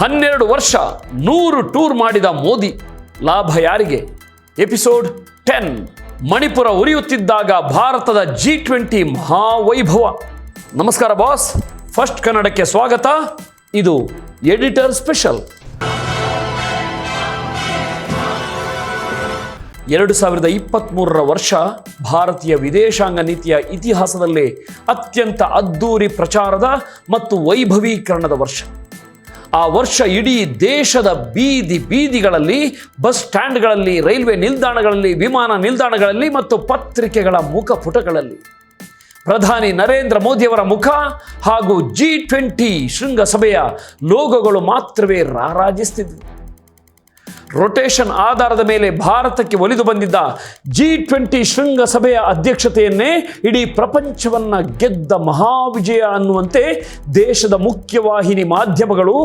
12 ವರ್ಷ 100 ಟೂರ್ ಮಾಡಿದ ಮೋದಿ, ಲಾಭ ಯಾರಿಗೆ? ಎಪಿಸೋಡ್ 10. ಮಣಿಪುರ ಉರಿಯುತ್ತಿದ್ದಾಗ ಭಾರತದ G20 ಮಹಾವೈಭವ. ನಮಸ್ಕಾರ ಬಾಸ್, ಫಸ್ಟ್ ಕನ್ನಡಕ್ಕೆ ಸ್ವಾಗತ. ಇದು ಎಡಿಟರ್ ಸ್ಪೆಷಲ್. 2023 ವರ್ಷ ಭಾರತೀಯ ವಿದೇಶಾಂಗ ನೀತಿಯ ಇತಿಹಾಸದಲ್ಲೇ ಅತ್ಯಂತ ಅದ್ದೂರಿ ಪ್ರಚಾರದ ಮತ್ತು ವೈಭವೀಕರಣದ ವರ್ಷ. ಆ ವರ್ಷ ಇಡೀ ದೇಶದ ಬೀದಿಗಳಲ್ಲಿ, ಬಸ್ ಸ್ಟ್ಯಾಂಡ್ಗಳಲ್ಲಿ, ರೈಲ್ವೆ ನಿಲ್ದಾಣಗಳಲ್ಲಿ, ವಿಮಾನ ನಿಲ್ದಾಣಗಳಲ್ಲಿ ಮತ್ತು ಪತ್ರಿಕೆಗಳ ಮುಖಪುಟಗಳಲ್ಲಿ ಪ್ರಧಾನಿ ನರೇಂದ್ರ ಮೋದಿಯವರ ಮುಖ ಹಾಗೂ G20 ಶೃಂಗಸಭೆಯ ಲೋಗೋಗಳು ಮಾತ್ರವೇ ರಾರಾಜಿಸುತ್ತಿದ್ದವು. ರೊಟೇಷನ್ ಆಧಾರದ ಮೇಲೆ ಭಾರತಕ್ಕೆ ಒಲಿದು ಬಂದಿದ್ದ G20 ಶೃಂಗಸಭೆಯ ಅಧ್ಯಕ್ಷತೆಯನ್ನೇ ಇಡೀ ಪ್ರಪಂಚವನ್ನ ಗೆದ್ದ ಮಹಾವಿಜಯ ಅನ್ನುವಂತೆ ದೇಶದ ಮುಖ್ಯವಾಹಿನಿ ಮಾಧ್ಯಮಗಳು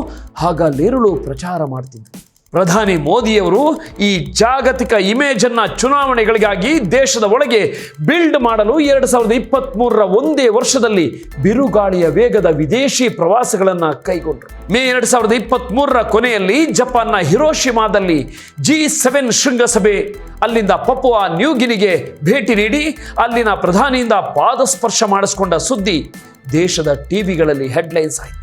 ಹಾಗಲ್ಲಿರುಳು ಪ್ರಚಾರ ಮಾಡ್ತಿದ್ದರು. ಪ್ರಧಾನಿ ಮೋದಿಯವರು ಈ ಜಾಗತಿಕ ಇಮೇಜ್ ಅನ್ನ ಚುನಾವಣೆಗಳಿಗಾಗಿ ದೇಶದ ಒಳಗೆ ಬಿಲ್ಡ್ ಮಾಡಲು 2023 ಒಂದೇ ವರ್ಷದಲ್ಲಿ ಬಿರುಗಾಳಿಯ ವೇಗದ ವಿದೇಶಿ ಪ್ರವಾಸಗಳನ್ನು ಕೈಗೊಂಡರು. ಮೇ 2023 ಕೊನೆಯಲ್ಲಿ ಜಪಾನ್ನ ಹಿರೋಶಿಮಾದಲ್ಲಿ G7 ಶೃಂಗಸಭೆ, ಅಲ್ಲಿಂದ ಪಪುವಾ ನ್ಯೂಗಿನಿಗೆ ಭೇಟಿ ನೀಡಿ ಅಲ್ಲಿನ ಪ್ರಧಾನಿಯಿಂದ ಪಾದಸ್ಪರ್ಶ ಮಾಡಿಸಿಕೊಂಡ ಸುದ್ದಿ ದೇಶದ ಟಿವಿಗಳಲ್ಲಿ ಹೆಡ್ಲೈನ್ಸ್ ಆಯಿತು.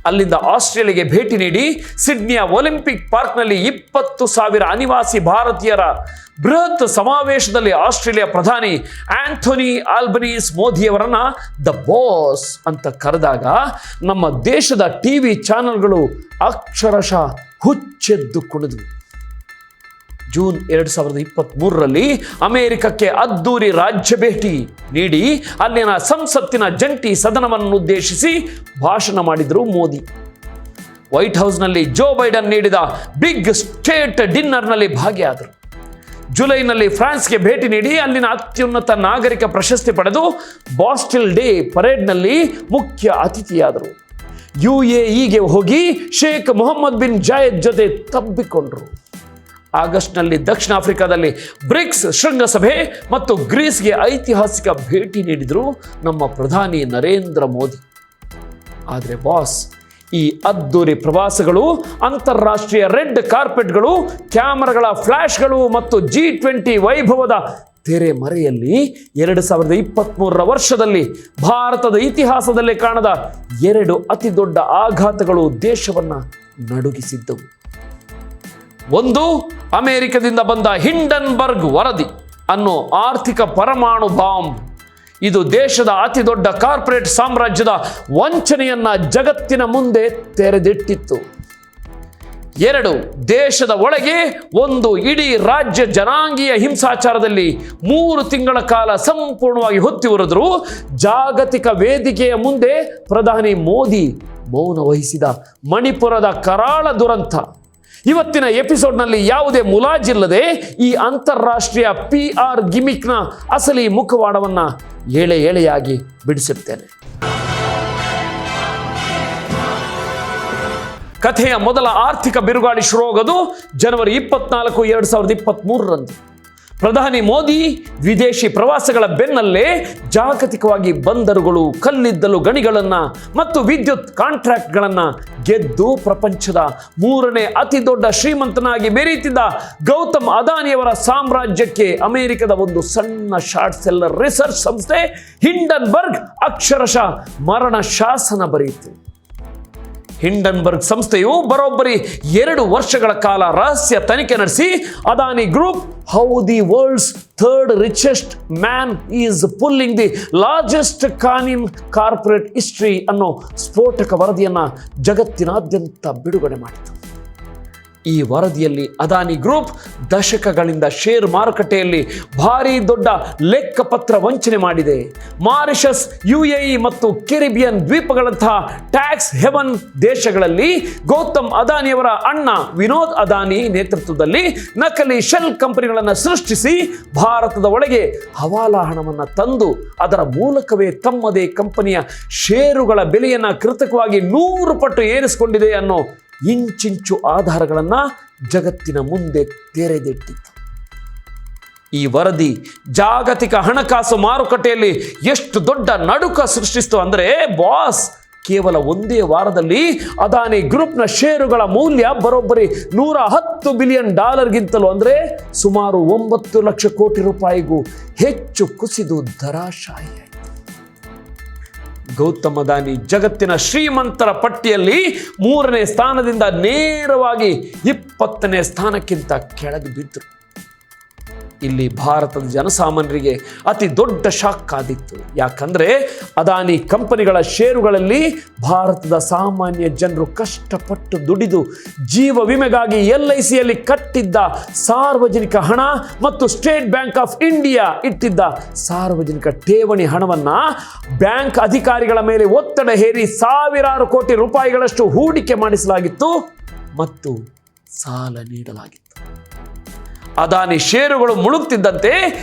ಅಲ್ಲಿಂದ ಆಸ್ಟ್ರೇಲಿಯಾಗೆ ಭೇಟಿ ನೀಡಿ ಸಿಡ್ನಿಯ ಒಲಿಂಪಿಕ್ ಪಾರ್ಕ್ನಲ್ಲಿ 20,000 ಅನಿವಾಸಿ ಭಾರತೀಯರ ಬೃಹತ್ ಸಮಾವೇಶದಲ್ಲಿ ಆಸ್ಟ್ರೇಲಿಯಾ ಪ್ರಧಾನಿ ಆಂಥೋನಿ ಆಲ್ಬನೀಸ್ ಮೋದಿಯವರನ್ನ ದ ಬಾಸ್ ಅಂತ ಕರೆದಾಗ ನಮ್ಮ ದೇಶದ ಟಿವಿ ಚಾನೆಲ್ಗಳು ಅಕ್ಷರಶಃ ಹುಚ್ಚೆದ್ದು ಕುಣಿದವು. ಜೂನ್ 2023 ಅಮೆರಿಕಕ್ಕೆ ಅದ್ದೂರಿ ರಾಜ್ಯ ಭೇಟಿ ನೀಡಿ ಅಲ್ಲಿನ ಸಂಸತ್ತಿನ ಜಂಟಿ ಸದನವನ್ನುದ್ದೇಶಿಸಿ ಭಾಷಣ ಮಾಡಿದರು ಮೋದಿ. ವೈಟ್ ಹೌಸ್ನಲ್ಲಿ ಜೋ ಬೈಡನ್ ನೀಡಿದ ಬಿಗ್ ಸ್ಟೇಟ್ ಡಿನ್ನರ್ನಲ್ಲಿ ಭಾಗಿಯಾದರು. ಜುಲೈನಲ್ಲಿ ಫ್ರಾನ್ಸ್ಗೆ ಭೇಟಿ ನೀಡಿ ಅಲ್ಲಿನ ಅತ್ಯುನ್ನತ ನಾಗರಿಕ ಪ್ರಶಸ್ತಿ ಪಡೆದು ಬಾಸ್ಟಿಲ್ ಡೇ ಪರೇಡ್ನಲ್ಲಿ ಮುಖ್ಯ ಅತಿಥಿಯಾದರು. UAEಗೆ ಹೋಗಿ ಶೇಖ್ ಮೊಹಮ್ಮದ್ ಬಿನ್ ಜಾಯದ್ ಜೊತೆ ತಬ್ಬಿಕೊಂಡರು. ಆಗಸ್ಟ್ನಲ್ಲಿ ದಕ್ಷಿಣ ಆಫ್ರಿಕಾದಲ್ಲಿ ಬ್ರಿಕ್ಸ್ ಶೃಂಗಸಭೆ ಮತ್ತು ಗ್ರೀಸ್ಗೆ ಐತಿಹಾಸಿಕ ಭೇಟಿ ನೀಡಿದರು ನಮ್ಮ ಪ್ರಧಾನಿ ನರೇಂದ್ರ ಮೋದಿ. ಆದರೆ ಬಾಸ್, ಈ ಅದ್ದೂರಿ ಪ್ರವಾಸಗಳು, ಅಂತಾರಾಷ್ಟ್ರೀಯ ರೆಡ್ ಕಾರ್ಪೆಟ್ಗಳು, ಕ್ಯಾಮರಾಗಳ ಫ್ಲಾಶ್ಗಳು ಮತ್ತು G20 ವೈಭವದ ತೆರೆ ಮರೆಯಲ್ಲಿ 2023 ವರ್ಷದಲ್ಲಿ ಭಾರತದ ಇತಿಹಾಸದಲ್ಲೇ ಕಾಣದ 2 ಅತಿ ದೊಡ್ಡ ಆಘಾತಗಳು ದೇಶವನ್ನು ನಡುಗಿಸಿದ್ದವು. ಒಂದು, ಅಮೆರಿಕದಿಂದ ಬಂದ ಹಿಂಡನ್ಬರ್ಗ್ ವರದಿ ಅನ್ನೋ ಆರ್ಥಿಕ ಪರಮಾಣು ಬಾಂಬ್. ಇದು ದೇಶದ ಅತಿ ದೊಡ್ಡ ಕಾರ್ಪೊರೇಟ್ ಸಾಮ್ರಾಜ್ಯದ ವಂಚನೆಯನ್ನ ಜಗತ್ತಿನ ಮುಂದೆ ತೆರೆದಿಟ್ಟಿತ್ತು. 2, ದೇಶದ ಒಳಗೆ ಒಂದು ಇಡೀ ರಾಜ್ಯ ಜನಾಂಗೀಯ ಹಿಂಸಾಚಾರದಲ್ಲಿ 3 ತಿಂಗಳ ಕಾಲ ಸಂಪೂರ್ಣವಾಗಿ ಹೊತ್ತಿ ಉರಿದ್ರು. ಜಾಗತಿಕ ವೇದಿಕೆಯ ಮುಂದೆ ಪ್ರಧಾನಿ ಮೋದಿ ಮೌನ ವಹಿಸಿದ ಮಣಿಪುರದ ಕರಾಳ ದುರಂತ. ಇವತ್ತಿನ ಎಪಿಸೋಡ್ನಲ್ಲಿ ಯಾವುದೇ ಮುಲಾಜಿಲ್ಲದೆ ಈ ಅಂತಾರಾಷ್ಟ್ರೀಯ PR ಗಿಮಿಕ್ನ ಅಸಲಿ ಮುಖವಾಡವನ್ನು ಎಳೆಯಾಗಿ ಬಿಡಿಸುತ್ತೇನೆ. ಕಥೆಯ ಮೊದಲ ಆರ್ಥಿಕ ಬಿರುಗಾಳಿ ಶುರುವಾಗೋದು ಜನವರಿ 24, 2023ರಂದು. ಪ್ರಧಾನಿ ಮೋದಿ ವಿದೇಶಿ ಪ್ರವಾಸಗಳ ಬೆನ್ನಲ್ಲೇ ಜಾಗತಿಕವಾಗಿ ಬಂದರುಗಳು, ಕಲ್ಲಿದ್ದಲು ಗಣಿಗಳನ್ನು ಮತ್ತು ವಿದ್ಯುತ್ ಕಾಂಟ್ರಾಕ್ಟ್ಗಳನ್ನು ಗೆದ್ದು ಪ್ರಪಂಚದ 3ನೇ ಅತಿ ದೊಡ್ಡ ಶ್ರೀಮಂತನಾಗಿ ಮೆರೀತಿದ್ದ ಗೌತಮ್ ಅದಾನಿಯವರ ಸಾಮ್ರಾಜ್ಯಕ್ಕೆ ಅಮೆರಿಕದ ಒಂದು ಸಣ್ಣ ಶಾರ್ಟ್ ಸೆಲ್ಲರ್ ರಿಸರ್ಚ್ ಸಂಸ್ಥೆ ಹಿಂಡನ್ಬರ್ಗ್ ಅಕ್ಷರಶಃ ಮರಣ ಶಾಸನ ಬರೆಯಿತು. ಹಿಂಡನ್ಬರ್ಗ್ ಸಂಸ್ಥೆಯು ಬರೋಬ್ಬರಿ 2 ವರ್ಷಗಳ ಕಾಲ ರಹಸ್ಯ ತನಿಖೆ ನಡೆಸಿ Adani group how the world's 3rd richest man is pulling the largest con in corporate history ಅನ್ನೋ ಸ್ಫೋಟಕ ವರದಿಯನ್ನು ಜಗತ್ತಿನಾದ್ಯಂತ ಬಿಡುಗಡೆ ಮಾಡಿತು. ಈ ವರದಿಯಲ್ಲಿ ಅದಾನಿ ಗ್ರೂಪ್ ದಶಕಗಳಿಂದ ಷೇರು ಮಾರುಕಟ್ಟೆಯಲ್ಲಿ ಭಾರಿ ದೊಡ್ಡ ಲೆಕ್ಕಪತ್ರ ವಂಚನೆ ಮಾಡಿದೆ. ಮಾರಿಷಸ್, UAE ಮತ್ತು ಕೆರಿಬಿಯನ್ ದ್ವೀಪಗಳಂತಹ ಟ್ಯಾಕ್ಸ್ ಹೆವನ್ ದೇಶಗಳಲ್ಲಿ ಗೌತಮ್ ಅದಾನಿಯವರ ಅಣ್ಣ ವಿನೋದ್ ಅದಾನಿ ನೇತೃತ್ವದಲ್ಲಿ ನಕಲಿ ಶೆಲ್ ಕಂಪನಿಗಳನ್ನು ಸೃಷ್ಟಿಸಿ ಭಾರತದ ಒಳಗೆ ಹವಾಲಾ ಹಣವನ್ನು ತಂದು ಅದರ ಮೂಲಕವೇ ತಮ್ಮದೇ ಕಂಪನಿಯ ಷೇರುಗಳ ಬೆಲೆಯನ್ನು ಕೃತಕವಾಗಿ 100 ಪಟ್ಟು ಏರಿಸಿಕೊಂಡಿದೆ ಅನ್ನೋ ಇಂಚಿಂಚು ಆಧಾರಗಳನ್ನು ಜಗತ್ತಿನ ಮುಂದೆ ತೆರೆದಿಟ್ಟಿತ್ತು. ಈ ವರದಿ ಜಾಗತಿಕ ಹಣಕಾಸು ಮಾರುಕಟ್ಟೆಯಲ್ಲಿ ಎಷ್ಟು ದೊಡ್ಡ ನಡುಕ ಸೃಷ್ಟಿಸಿತು ಅಂದರೆ ಬಾಸ್, ಕೇವಲ ಒಂದೇ ವಾರದಲ್ಲಿ ಅದಾನಿ ಗ್ರೂಪ್ನ ಷೇರುಗಳ ಮೌಲ್ಯ ಬರೋಬ್ಬರಿ $110 ಬಿಲಿಯನ್ ಅಂದರೆ ಸುಮಾರು 9 ಲಕ್ಷ ಕೋಟಿ ರೂಪಾಯಿಗೂ ಹೆಚ್ಚು ಕುಸಿದು ಧರಾಶಾಹಿಯಾಯಿತು. ಗೌತಮ್ ಅದಾನಿ ಜಗತ್ತಿನ ಶ್ರೀಮಂತರ ಪಟ್ಟಿಯಲ್ಲಿ 3ನೇ ಸ್ಥಾನದಿಂದ ನೇರವಾಗಿ 20ನೇ ಸ್ಥಾನಕ್ಕಿಂತ ಕೆಳಗೆ ಬಿದ್ದರು. ಇಲ್ಲಿ ಭಾರತದ ಜನಸಾಮಾನ್ಯರಿಗೆ ಅತಿ ದೊಡ್ಡ ಶಾಕ್ ಕಾದಿತ್ತು. ಯಾಕಂದ್ರೆ ಅದಾನಿ ಕಂಪನಿಗಳ ಷೇರುಗಳಲ್ಲಿ ಭಾರತದ ಸಾಮಾನ್ಯ ಜನರು ಕಷ್ಟಪಟ್ಟು ದುಡಿದು ಜೀವ ವಿಮೆಗಾಗಿ LICಯಲ್ಲಿ ಕಟ್ಟಿದ್ದ ಸಾರ್ವಜನಿಕ ಹಣ ಮತ್ತು ಸ್ಟೇಟ್ ಬ್ಯಾಂಕ್ ಆಫ್ ಇಂಡಿಯಾ ಇಟ್ಟಿದ್ದ ಸಾರ್ವಜನಿಕ ಠೇವಣಿ ಹಣವನ್ನ ಬ್ಯಾಂಕ್ ಅಧಿಕಾರಿಗಳ ಮೇಲೆ ಒತ್ತಡ ಹೇರಿ ಸಾವಿರಾರು ಕೋಟಿ ರೂಪಾಯಿಗಳಷ್ಟು ಹೂಡಿಕೆ ಮಾಡಿಸಲಾಗಿತ್ತು ಮತ್ತು ಸಾಲ ನೀಡಲಾಗಿತ್ತು. ಅದಾನಿ ಷೇರುಗಳು ಮುಳುಗುತ್ತಿದ್ದಂತೆ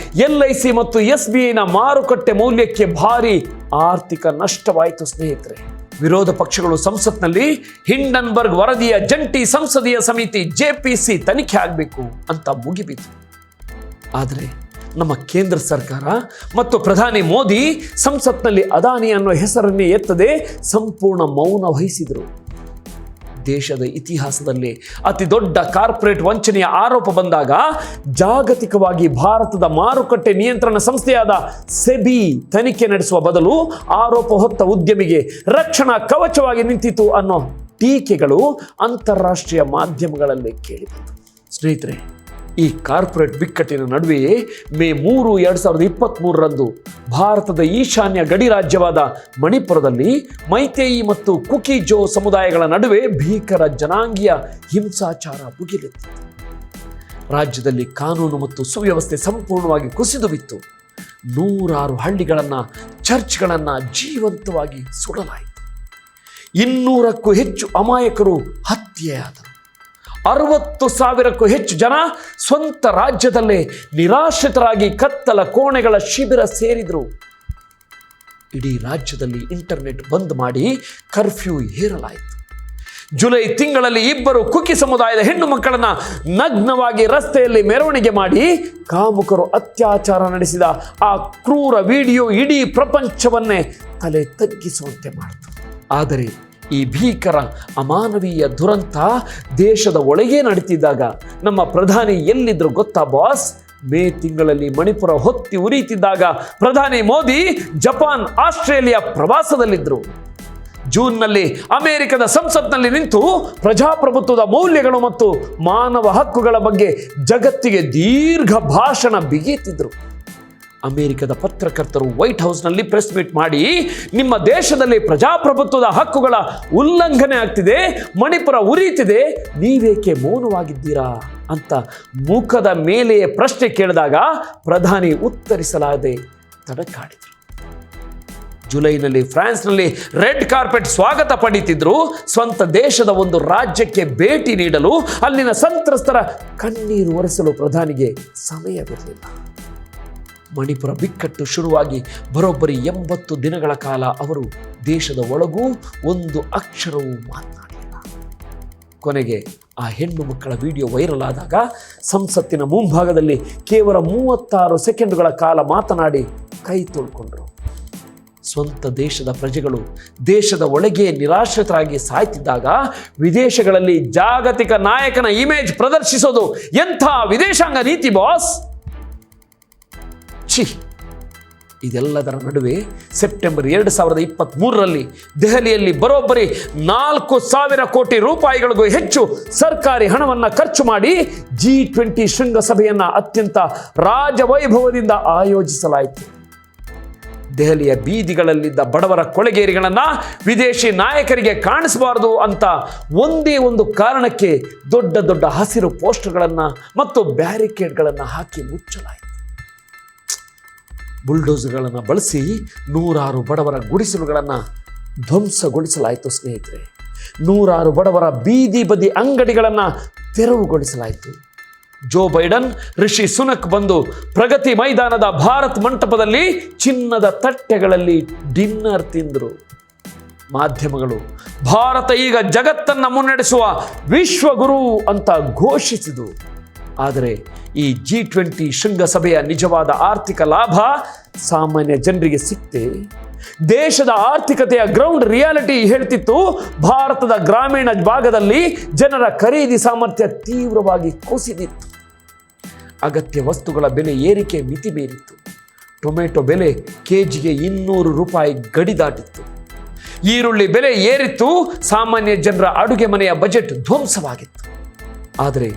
LIC ಮತ್ತು SBIನ ಮಾರುಕಟ್ಟೆ ಮೌಲ್ಯಕ್ಕೆ ಭಾರಿ ಆರ್ಥಿಕ ನಷ್ಟವಾಯಿತು ಸ್ನೇಹಿತರೆ. ವಿರೋಧ ಪಕ್ಷಗಳು ಸಂಸತ್ನಲ್ಲಿ ಹಿಂಡನ್ಬರ್ಗ್ ವರದಿಯ ಜಂಟಿ ಸಂಸದೀಯ ಸಮಿತಿ JPC ತನಿಖೆ ಆಗಬೇಕು ಅಂತ ಮುಗಿಬಿತ್ತು. ಆದರೆ ನಮ್ಮ ಕೇಂದ್ರ ಸರ್ಕಾರ ಮತ್ತು ಪ್ರಧಾನಿ ಮೋದಿ ಸಂಸತ್ನಲ್ಲಿ ಅದಾನಿ ಅನ್ನೋ ಹೆಸರನ್ನೇ ಎತ್ತದೆ ಸಂಪೂರ್ಣ ಮೌನ ವಹಿಸಿದರು. ದೇಶದ ಇತಿಹಾಸದಲ್ಲಿ ಅತಿ ದೊಡ್ಡ ಕಾರ್ಪೊರೇಟ್ ವಂಚನೆಯ ಆರೋಪ ಬಂದಾಗ ಜಾಗತಿಕವಾಗಿ ಭಾರತದ ಮಾರುಕಟ್ಟೆ ನಿಯಂತ್ರಣ ಸಂಸ್ಥೆಯಾದ ಸೆಬಿ ತನಿಖೆ ನಡೆಸುವ ಬದಲು ಆರೋಪ ಹೊತ್ತ ಉದ್ಯಮಿಗೆ ರಕ್ಷಣಾ ಕವಚವಾಗಿ ನಿಂತಿತು ಅನ್ನೋ ಟೀಕೆಗಳು ಅಂತಾರಾಷ್ಟ್ರೀಯ ಮಾಧ್ಯಮಗಳಲ್ಲಿ ಕೇಳಿಬಂತು. ಸ್ನೇಹಿತರೆ, ಈ ಕಾರ್ಪೊರೇಟ್ ಬಿಕ್ಕಟ್ಟಿನ ನಡುವೆಯೇ ಮೇ 3, 2023 ಭಾರತದ ಈಶಾನ್ಯ ಗಡಿ ರಾಜ್ಯವಾದ ಮಣಿಪುರದಲ್ಲಿ ಮೈತೇಯಿ ಮತ್ತು ಕುಕಿಜೋ ಸಮುದಾಯಗಳ ನಡುವೆ ಭೀಕರ ಜನಾಂಗೀಯ ಹಿಂಸಾಚಾರ ಭುಗಿಲೆತ್ತಿತು. ರಾಜ್ಯದಲ್ಲಿ ಕಾನೂನು ಮತ್ತು ಸುವ್ಯವಸ್ಥೆ ಸಂಪೂರ್ಣವಾಗಿ ಕುಸಿದು ಬಿತ್ತು. 100 ಹಳ್ಳಿಗಳನ್ನು, ಚರ್ಚ್ಗಳನ್ನು ಜೀವಂತವಾಗಿ ಸುಡಲಾಯಿತು. 200ಕ್ಕೂ ಹೆಚ್ಚು ಅಮಾಯಕರು ಹತ್ಯೆಯಾದರು. 60,000ಕ್ಕೂ ಹೆಚ್ಚು ಜನ ಸ್ವಂತ ರಾಜ್ಯದಲ್ಲೇ ನಿರಾಶ್ರಿತರಾಗಿ ಕತ್ತಲ ಕೋಣೆಗಳ ಶಿಬಿರ ಸೇರಿದರು. ಇಡೀ ರಾಜ್ಯದಲ್ಲಿ ಇಂಟರ್ನೆಟ್ ಬಂದ್ ಮಾಡಿ ಕರ್ಫ್ಯೂ ಹೇರಲಾಯಿತು. ಜುಲೈ ತಿಂಗಳಲ್ಲಿ 2 ಕುಕಿ ಸಮುದಾಯದ ಹೆಣ್ಣು ಮಕ್ಕಳನ್ನ ನಗ್ನವಾಗಿ ರಸ್ತೆಯಲ್ಲಿ ಮೆರವಣಿಗೆ ಮಾಡಿ ಕಾಮುಕರು ಅತ್ಯಾಚಾರ ನಡೆಸಿದ ಆ ಕ್ರೂರ ವಿಡಿಯೋ ಇಡೀ ಪ್ರಪಂಚವನ್ನೇ ತಲೆ ತಗ್ಗಿಸುವಂತೆ ಮಾಡಿತು. ಆದರೆ ಈ ಭೀಕರ ಅಮಾನವೀಯ ದುರಂತ ದೇಶದ ಒಳಗೆ ನಡೀತಿದ್ದಾಗ ನಮ್ಮ ಪ್ರಧಾನಿ ಎಲ್ಲಿದ್ರು ಗೊತ್ತಾ ಬಾಸ್? ಮೇ ತಿಂಗಳಲ್ಲಿ ಮಣಿಪುರ ಹೊತ್ತಿ ಉರಿಯುತ್ತಿದ್ದಾಗ ಪ್ರಧಾನಿ ಮೋದಿ ಜಪಾನ್, ಆಸ್ಟ್ರೇಲಿಯಾ ಪ್ರವಾಸದಲ್ಲಿದ್ದರು. ಜೂನ್ನಲ್ಲಿ ಅಮೆರಿಕದ ಸಂಸತ್ನಲ್ಲಿ ನಿಂತು ಪ್ರಜಾಪ್ರಭುತ್ವದ ಮೌಲ್ಯಗಳು ಮತ್ತು ಮಾನವ ಹಕ್ಕುಗಳ ಬಗ್ಗೆ ಜಗತ್ತಿಗೆ ದೀರ್ಘ ಭಾಷಣ ಬಿಗಿಯುತ್ತಿದ್ದರು. ಅಮೆರಿಕದ ಪತ್ರಕರ್ತರು ವೈಟ್ ಹೌಸ್ನಲ್ಲಿ ಪ್ರೆಸ್ ಮೀಟ್ ಮಾಡಿ, ನಿಮ್ಮ ದೇಶದಲ್ಲಿ ಪ್ರಜಾಪ್ರಭುತ್ವದ ಹಕ್ಕುಗಳ ಉಲ್ಲಂಘನೆ ಆಗ್ತಿದೆ, ಮಣಿಪುರ ಉರಿಯುತ್ತಿದೆ, ನೀವೇಕೆ ಮೌನವಾಗಿದ್ದೀರಾ ಅಂತ ಮುಖದ ಮೇಲೆಯೇ ಪ್ರಶ್ನೆ ಕೇಳಿದಾಗ ಪ್ರಧಾನಿ ಉತ್ತರಿಸಲಾಗದೆ ತಡಕಾಡಿದರು. ಜುಲೈನಲ್ಲಿ ಫ್ರಾನ್ಸ್ನಲ್ಲಿ ರೆಡ್ ಕಾರ್ಪೆಟ್ ಸ್ವಾಗತ ಪಡೆಯುತ್ತಿದ್ರು. ಸ್ವಂತ ದೇಶದ ಒಂದು ರಾಜ್ಯಕ್ಕೆ ಭೇಟಿ ನೀಡಲು ಅಲ್ಲಿನ ಸಂತ್ರಸ್ತರ ಕಣ್ಣೀರು ಒರೆಸಲು ಪ್ರಧಾನಿಗೆ ಸಮಯವಿರಲಿಲ್ಲ. ಮಣಿಪುರ ಬಿಕ್ಕಟ್ಟು ಶುರುವಾಗಿ ಬರೋಬ್ಬರಿ 80 ದಿನಗಳ ಕಾಲ ಅವರು ದೇಶದ ಒಳಗೂ ಒಂದು ಅಕ್ಷರವೂ ಮಾತನಾಡಲಿಲ್ಲ. ಕೊನೆಗೆ ಆ ಹೆಣ್ಣು ಮಕ್ಕಳ ವಿಡಿಯೋ ವೈರಲ್ ಆದಾಗ ಸಂಸತ್ತಿನ ಮುಂಭಾಗದಲ್ಲಿ ಕೇವಲ 36 ಸೆಕೆಂಡುಗಳ ಕಾಲ ಮಾತನಾಡಿ ಕೈ ತೊಳ್ಕೊಂಡ್ರು. ಸ್ವಂತ ದೇಶದ ಪ್ರಜೆಗಳು ದೇಶದ ಒಳಗೆ ನಿರಾಶ್ರಿತರಾಗಿ ಸಾಯ್ತಿದ್ದಾಗ ವಿದೇಶಗಳಲ್ಲಿ ಜಾಗತಿಕ ನಾಯಕನ ಇಮೇಜ್ ಪ್ರದರ್ಶಿಸೋದು ಎಂಥ ವಿದೇಶಾಂಗ ನೀತಿ ಬಾಸ್? ಇದೆಲ್ಲದರ ನಡುವೆ ಸೆಪ್ಟೆಂಬರ್ 2023 ದೆಹಲಿಯಲ್ಲಿ ಬರೋಬ್ಬರಿ 4,000 ಕೋಟಿ ರೂಪಾಯಿಗಳಿಗೂ ಹೆಚ್ಚು ಸರ್ಕಾರಿ ಹಣವನ್ನು ಖರ್ಚು ಮಾಡಿ G20 ಶೃಂಗಸಭೆಯನ್ನು ಅತ್ಯಂತ ರಾಜವೈಭವದಿಂದ ಆಯೋಜಿಸಲಾಯಿತು. ದೆಹಲಿಯ ಬೀದಿಗಳಲ್ಲಿದ್ದ ಬಡವರ ಕೊಳೆಗೇರಿಗಳನ್ನು ವಿದೇಶಿ ನಾಯಕರಿಗೆ ಕಾಣಿಸಬಾರದು ಅಂತ ಒಂದೇ ಒಂದು ಕಾರಣಕ್ಕೆ ದೊಡ್ಡ ದೊಡ್ಡ ಹಸಿರು ಪೋಸ್ಟರ್ಗಳನ್ನು ಮತ್ತು ಬ್ಯಾರಿಕೇಡ್ಗಳನ್ನು ಹಾಕಿ ಮುಚ್ಚಲಾಯಿತು. ಬುಲ್ಡೋಸರ್ಗಳನ್ನು ಬಳಸಿ 100 ಬಡವರ ಗುಡಿಸಲುಗಳನ್ನು ಧ್ವಂಸಗೊಳಿಸಲಾಯಿತು. ಸ್ನೇಹಿತರೆ, 100 ಬಡವರ ಬೀದಿ ಬದಿ ಅಂಗಡಿಗಳನ್ನು ತೆರವುಗೊಳಿಸಲಾಯಿತು. ಜೋ ಬೈಡನ್, ರಿಷಿ ಸುನಕ್ ಬಂದು ಪ್ರಗತಿ ಮೈದಾನದ ಭಾರತ್ ಮಂಟಪದಲ್ಲಿ ಚಿನ್ನದ ತಟ್ಟೆಗಳಲ್ಲಿ ಡಿನ್ನರ್ ತಿಂದರು. ಮಾಧ್ಯಮಗಳು ಭಾರತ ಈಗ ಜಗತ್ತನ್ನು ಮುನ್ನಡೆಸುವ ವಿಶ್ವಗುರು ಅಂತ ಘೋಷಿಸಿತು. ಆದರೆ ಈ G20 ಶೃಂಗಸಭೆಯ ನಿಜವಾದ ಆರ್ಥಿಕ ಲಾಭ ಸಾಮಾನ್ಯ ಜನರಿಗೆ ಸಿಕ್ತೆ? ದೇಶದ ಆರ್ಥಿಕತೆಯ ಗ್ರೌಂಡ್ ರಿಯಾಲಿಟಿ ಹೇಳ್ತಿತ್ತು, ಭಾರತದ ಗ್ರಾಮೀಣ ಭಾಗದಲ್ಲಿ ಜನರ ಖರೀದಿ ಸಾಮರ್ಥ್ಯ ತೀವ್ರವಾಗಿ ಕುಸಿದಿತ್ತು. ಅಗತ್ಯ ವಸ್ತುಗಳ ಬೆಲೆ ಏರಿಕೆ ಮಿತಿ ಮೀರಿತ್ತು. ಟೊಮೆಟೊ ಬೆಲೆ ಕೆಜಿಗೆ 200 ರೂಪಾಯಿ ಗಡಿ ದಾಟಿತ್ತು. ಈರುಳ್ಳಿ ಬೆಲೆ ಏರಿತ್ತು. ಸಾಮಾನ್ಯ ಜನರ ಅಡುಗೆ ಮನೆಯ ಬಜೆಟ್ ಧ್ವಂಸವಾಗಿತ್ತು. ಆದರೆ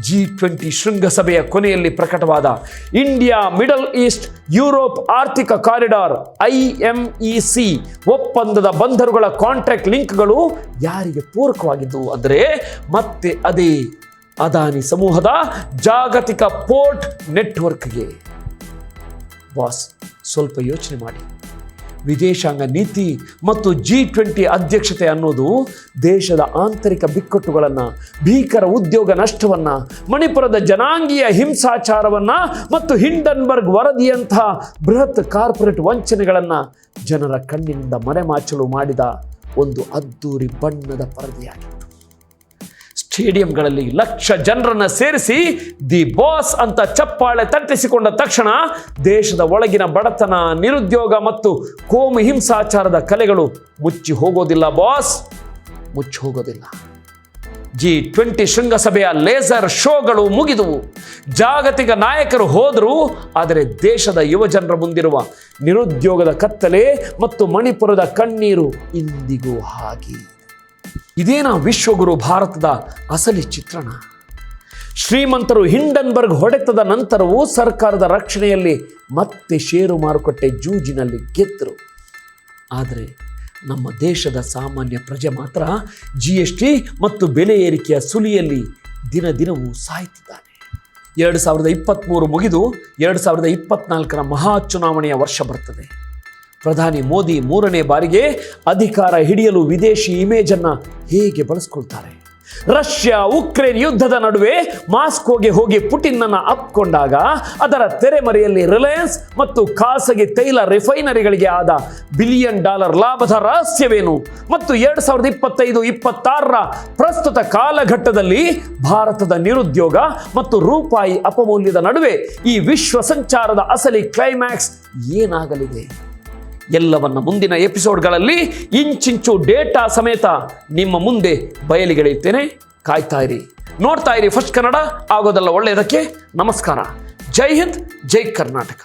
G20 ಶೃಂಗಸಭೆಯ ಕೊನೆಯಲ್ಲಿ ಪ್ರಕಟವಾದ ಇಂಡಿಯಾ ಮಿಡಲ್ ಈಸ್ಟ್ ಯುರೋಪ್ ಆರ್ಥಿಕ ಕಾರಿಡಾರ್ IMEC ಒಪ್ಪಂದದ ಬಂದರುಗಳ ಕಾಂಟ್ರಾಕ್ಟ್ ಲಿಂಕ್ಗಳು ಯಾರಿಗೆ ಪೂರಕವಾಗಿದ್ದವು ಅಂದರೆ ಮತ್ತೆ ಅದೇ ಅದಾನಿ ಸಮೂಹದ ಜಾಗತಿಕ ಪೋರ್ಟ್ ನೆಟ್ವರ್ಕ್ಗೆ. ಬಾಸ್, ಸ್ವಲ್ಪ ಯೋಚನೆ ಮಾಡಿ. ವಿದೇಶಾಂಗ ನೀತಿ ಮತ್ತು G20 ಅಧ್ಯಕ್ಷತೆ ಅನ್ನೋದು ದೇಶದ ಆಂತರಿಕ ಬಿಕ್ಕಟ್ಟುಗಳನ್ನು, ಭೀಕರ ಉದ್ಯೋಗ ನಷ್ಟವನ್ನು, ಮಣಿಪುರದ ಜನಾಂಗೀಯ ಹಿಂಸಾಚಾರವನ್ನು ಮತ್ತು ಹಿಂಡನ್ಬರ್ಗ್ ವರದಿಯಂತಹ ಬೃಹತ್ ಕಾರ್ಪೊರೇಟ್ ವಂಚನೆಗಳನ್ನು ಜನರ ಕಣ್ಣಿನಿಂದ ಮರೆಮಾಚಲು ಮಾಡಿದ ಒಂದು ಅದ್ದೂರಿ ಬಣ್ಣದ ಪರದೆಯಾಗಿತ್ತು. ಸ್ಟೇಡಿಯಂಗಳಲ್ಲಿ ಲಕ್ಷ ಜನರನ್ನು ಸೇರಿಸಿ ದಿ ಬಾಸ್ ಅಂತ ಚಪ್ಪಾಳೆ ತಟ್ಟಿಸಿಕೊಂಡ ತಕ್ಷಣ ದೇಶದ ಒಳಗಿನ ಬಡತನ, ನಿರುದ್ಯೋಗ ಮತ್ತು ಕೋಮು ಹಿಂಸಾಚಾರದ ಕಲೆಗಳು ಮುಚ್ಚಿ ಹೋಗೋದಿಲ್ಲ ಬಾಸ್, ಮುಚ್ಚಿ ಹೋಗೋದಿಲ್ಲ. G20 ಶೃಂಗಸಭೆಯ ಲೇಸರ್ ಶೋಗಳು ಮುಗಿದುವು. ಜಾಗತಿಕ ನಾಯಕರು ಹೋದರು. ಆದರೆ ದೇಶದ ಯುವಜನರ ಮುಂದಿರುವ ನಿರುದ್ಯೋಗದ ಕತ್ತಲೆ ಮತ್ತು ಮಣಿಪುರದ ಕಣ್ಣೀರು ಇಂದಿಗೂ ಹಾಗೆ. ಇದೇನಾ ವಿಶ್ವಗುರು ಭಾರತದ ಅಸಲಿ ಚಿತ್ರಣ? ಶ್ರೀಮಂತರು ಹಿಂಡನ್ಬರ್ಗ್ ಹೊಡೆತದ ನಂತರವೂ ಸರ್ಕಾರದ ರಕ್ಷಣೆಯಲ್ಲಿ ಮತ್ತೆ ಷೇರು ಮಾರುಕಟ್ಟೆ ಜೂಜಿನಲ್ಲಿ ಗೆದ್ದರು. ಆದರೆ ನಮ್ಮ ದೇಶದ ಸಾಮಾನ್ಯ ಪ್ರಜೆ ಮಾತ್ರ GST ಮತ್ತು ಬೆಲೆ ಏರಿಕೆಯ ಸುಲಿಯಲ್ಲಿ ದಿನ ದಿನವೂ ಸಾಯ್ತಿದ್ದಾನೆ. 2023 ಮುಗಿದು 2024ರ ಮಹಾ ಚುನಾವಣೆಯ ವರ್ಷ ಬರ್ತದೆ. ಪ್ರಧಾನಿ ಮೋದಿ 3ನೇ ಬಾರಿಗೆ ಅಧಿಕಾರ ಹಿಡಿಯಲು ವಿದೇಶಿ ಇಮೇಜನ್ನು ಹೇಗೆ ಬಳಸ್ಕೊಳ್ತಾರೆ? ರಷ್ಯಾ ಉಕ್ರೇನ್ ಯುದ್ಧದ ನಡುವೆ ಮಾಸ್ಕೋಗೆ ಹೋಗಿ ಪುಟಿನ್ನನ್ನು ಅಪ್ಕೊಂಡಾಗ ಅದರ ತೆರೆಮರೆಯಲ್ಲಿ ರಿಲಯನ್ಸ್ ಮತ್ತು ಖಾಸಗಿ ತೈಲ ರಿಫೈನರಿಗಳಿಗೆ ಆದ $1 ಬಿಲಿಯನ್ ಲಾಭದ ರಹಸ್ಯವೇನು? ಮತ್ತು 2025-26ರ ಪ್ರಸ್ತುತ ಕಾಲಘಟ್ಟದಲ್ಲಿ ಭಾರತದ ನಿರುದ್ಯೋಗ ಮತ್ತು ರೂಪಾಯಿ ಅಪಮೌಲ್ಯದ ನಡುವೆ ಈ ವಿಶ್ವ ಸಂಚಾರದ ಅಸಲಿ ಕ್ಲೈಮ್ಯಾಕ್ಸ್ ಏನಾಗಲಿದೆ? ಎಲ್ಲವನ್ನ ಮುಂದಿನ ಎಪಿಸೋಡ್ಗಳಲ್ಲಿ ಇಂಚಿಂಚು ಡೇಟಾ ಸಮೇತ ನಿಮ್ಮ ಮುಂದೆ ಬಯಲಿಗೆಳೆಯುತ್ತೇನೆ. ಕಾಯ್ತಾ ಇರಿ, ನೋಡ್ತಾ ಇರಿ ಫಸ್ಟ್ ಕನ್ನಡ. ಆಗೋದೆಲ್ಲ ಒಳ್ಳೆಯದಕ್ಕೆ. ನಮಸ್ಕಾರ. ಜೈ ಹಿಂದ್, ಜೈ ಕರ್ನಾಟಕ.